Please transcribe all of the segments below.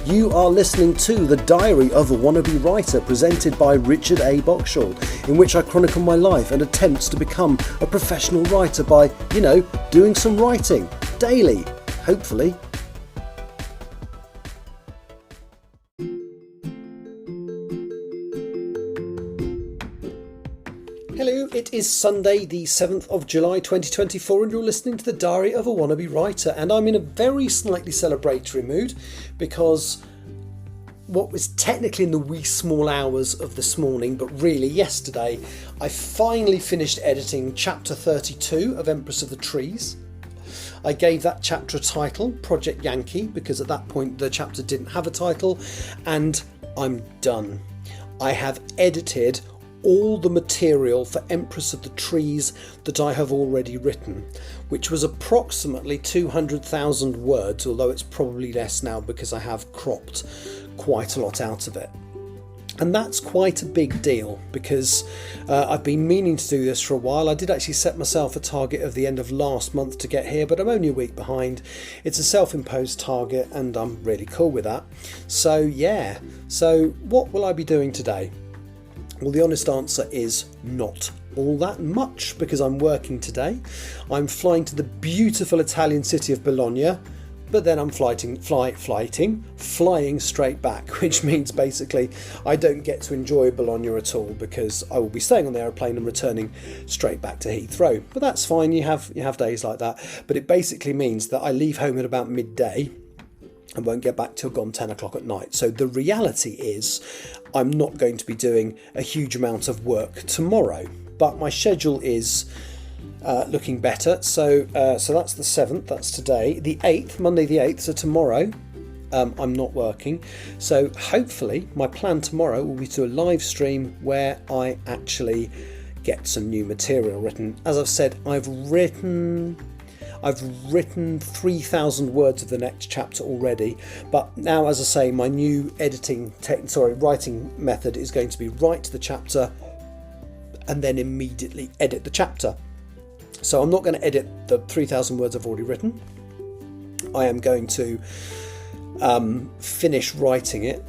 You are listening to The Diary of a Wannabe Writer, presented by Richard A. Boxshall, in which I chronicle my life and attempts to become a professional writer by, doing some writing daily, hopefully. Hello, it is Sunday the 7th of July 2024 and you're listening to The Diary of a Wannabe Writer, and I'm in a very slightly celebratory mood because what was technically in the wee small hours of this morning, but really yesterday, I finally finished editing chapter 32 of Empress of the Trees. I gave that chapter a title, Project Yankee, because at that point the chapter didn't have a title, and I'm done. I have edited all the material for Empress of the Trees that I have already written, which was approximately 200,000 words, although it's probably less now because I have cropped quite a lot out of it. And that's quite a big deal because I've been meaning to do this for a while. I did actually set myself a target of the end of last month to get here, but I'm only a week behind. It's a self-imposed target and I'm really cool with that. So yeah, so what will I be doing today? Well, the honest answer is not all that much because I'm working today. I'm flying to the beautiful Italian city of Bologna, but then I'm flying straight back, which means basically I don't get to enjoy Bologna at all because I will be staying on the aeroplane and returning straight back to Heathrow. But that's fine, you have days like that. But it basically means that I leave home at about midday and won't get back till gone 10 o'clock at night. So the reality is I'm not going to be doing a huge amount of work tomorrow, but my schedule is looking better. So that's the 7th, that's today. The 8th, Monday the 8th, so tomorrow, I'm not working. So hopefully my plan tomorrow will be to do a live stream where I actually get some new material written. As I've said, I've written 3,000 words of the next chapter already, but now, as I say, my new writing method is going to be write the chapter and then immediately edit the chapter. So I'm not going to edit the 3,000 words I've already written. I am going to finish writing it.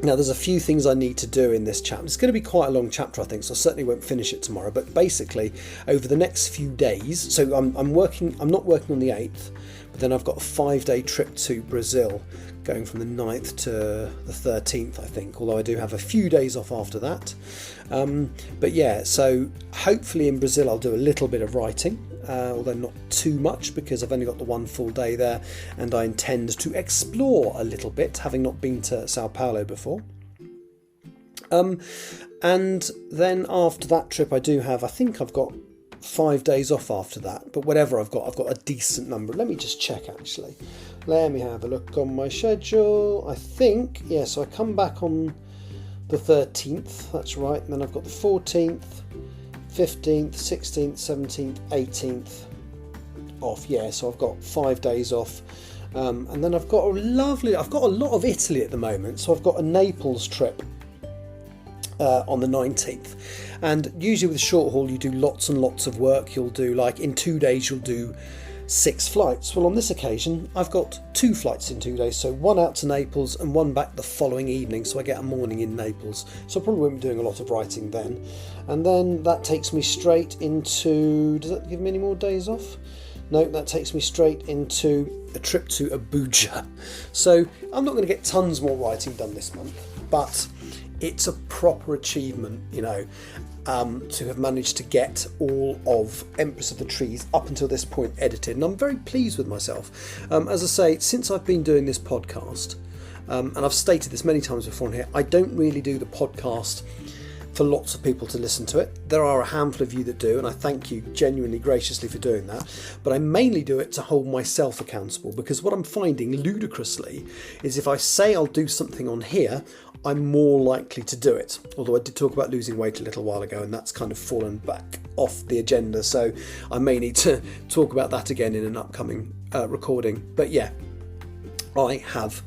Now, there's a few things I need to do in this chapter. It's going to be quite a long chapter, I think, so I certainly won't finish it tomorrow. But basically, over the next few days, so I'm not working on the 8th, but then I've got a 5-day trip to Brazil, going from the 9th to the 13th, I think, although I do have a few days off after that. But yeah, so hopefully in Brazil I'll do a little bit of writing, although not too much because I've only got the one full day there, and I intend to explore a little bit, having not been to Sao Paulo before. And then after that trip I think I've got 5 days off after that, but whatever I've got a decent number. Let me just check actually. Let me have a look on my schedule. I think, yeah, so I come back on the 13th, that's right, and then I've got the 14th, 15th, 16th, 17th, 18th off. Yeah, so I've got 5 days off. And then I've got a lot of Italy at the moment, so I've got a Naples trip on the 19th, and usually with short haul you do lots and lots of work. You'll do, like, in 2 days you'll do 6 flights. Well, on this occasion I've got 2 flights in 2 days, so one out to Naples and one back the following evening, so I get a morning in Naples, so I probably won't be doing a lot of writing then. And then that takes me straight into, does that give me any more days off? No, that takes me straight into a trip to Abuja. So I'm not going to get tons more writing done this month, but it's a proper achievement, to have managed to get all of Empress of the Trees up until this point edited, and I'm very pleased with myself. As I say, since I've been doing this podcast, and I've stated this many times before in here, I don't really do the podcast for lots of people to listen to it. There are a handful of you that do, and I thank you genuinely graciously for doing that, but I mainly do it to hold myself accountable, because what I'm finding ludicrously is if I say I'll do something on here, I'm more likely to do it. Although I did talk about losing weight a little while ago, and that's kind of fallen back off the agenda, so I may need to talk about that again in an upcoming recording. But yeah, I have,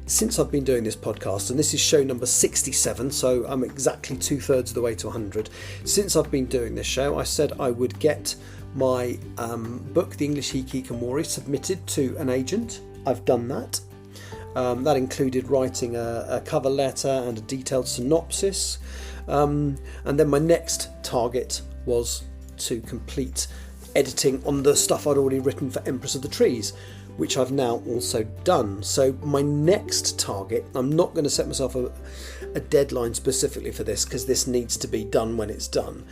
since I've been doing this podcast, and this is show number 67, so I'm exactly 2/3 of the way to 100. Since I've been doing this show, I said I would get my book, The English Hikikomori, submitted to an agent. I've done that. That included writing a cover letter and a detailed synopsis. And then my next target was to complete editing on the stuff I'd already written for Empress of the Trees, which I've now also done. So my next target, I'm not going to set myself a deadline specifically for this, because this needs to be done when it's done.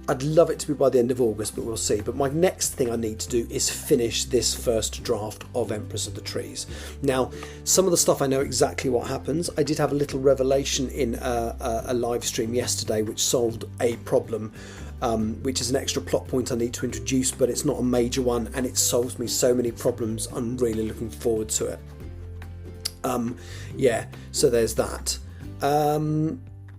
I'd love it to be by the end of August, but we'll see. But my next thing I need to do is finish this first draft of Empress of the Trees. Now, some of the stuff I know exactly what happens. I did have a little revelation in a live stream yesterday which solved a problem, which is an extra plot point I need to introduce, but it's not a major one, and it solves me so many problems. I'm really looking forward to it. Yeah, so there's that.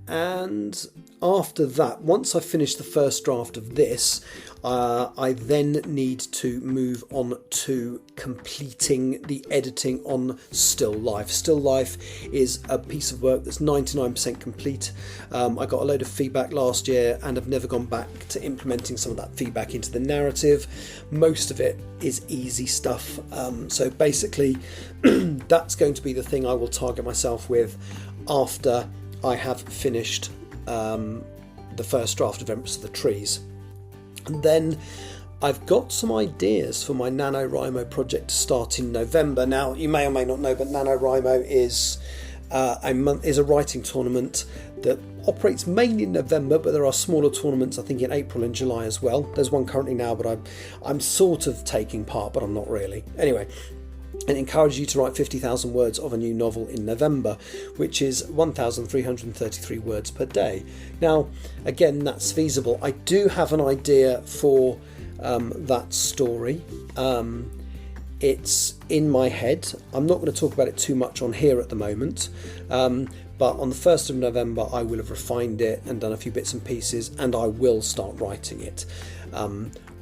And after that, once I finish the first draft of this, I then need to move on to completing the editing on Still Life. Still Life is a piece of work that's 99% complete. I got a load of feedback last year and I've never gone back to implementing some of that feedback into the narrative. Most of it is easy stuff. So basically, that's going to be the thing I will target myself with after I have finished the first draft of Empress of the Trees. And then I've got some ideas for my NaNoWriMo project to start in November. Now, you may or may not know, but NaNoWriMo is a writing tournament that operates mainly in November, but there are smaller tournaments, I think, in April and July as well. There's one currently now, but I'm sort of taking part, but I'm not really. Anyway, and encourage you to write 50,000 words of a new novel in November, which is 1,333 words per day. Now, again, that's feasible. I do have an idea for that story. It's in my head. I'm not going to talk about it too much on here at the moment, but on the 1st of November I will have refined it and done a few bits and pieces, and I will start writing it.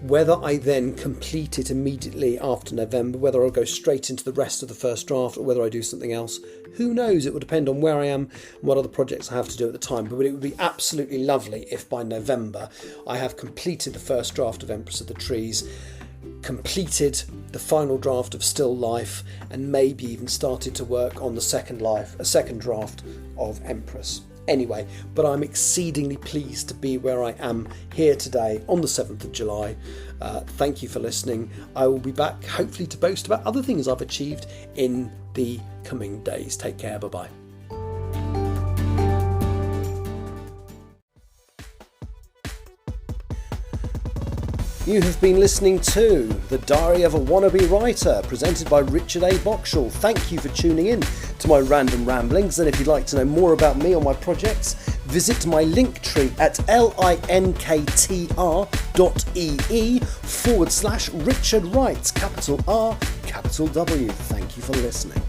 Whether I then complete it immediately after November, whether I'll go straight into the rest of the first draft, or whether I do something else, who knows? It will depend on where I am and what other projects I have to do at the time. But it would be absolutely lovely if by November I have completed the first draft of Empress of the Trees, completed the final draft of Still Life, and maybe even started to work on the second draft of Empress. Anyway, but I'm exceedingly pleased to be where I am here today on the 7th of July. Thank you for listening. I will be back hopefully to boast about other things I've achieved in the coming days. Take care. Bye-bye. You have been listening to The Diary of a Wannabe Writer, presented by Richard A. Boxall. Thank you for tuning in to my random ramblings, and if you'd like to know more about me or my projects, visit my link tree at linktr.ee/Richard Writes, capital R, capital W. Thank you for listening.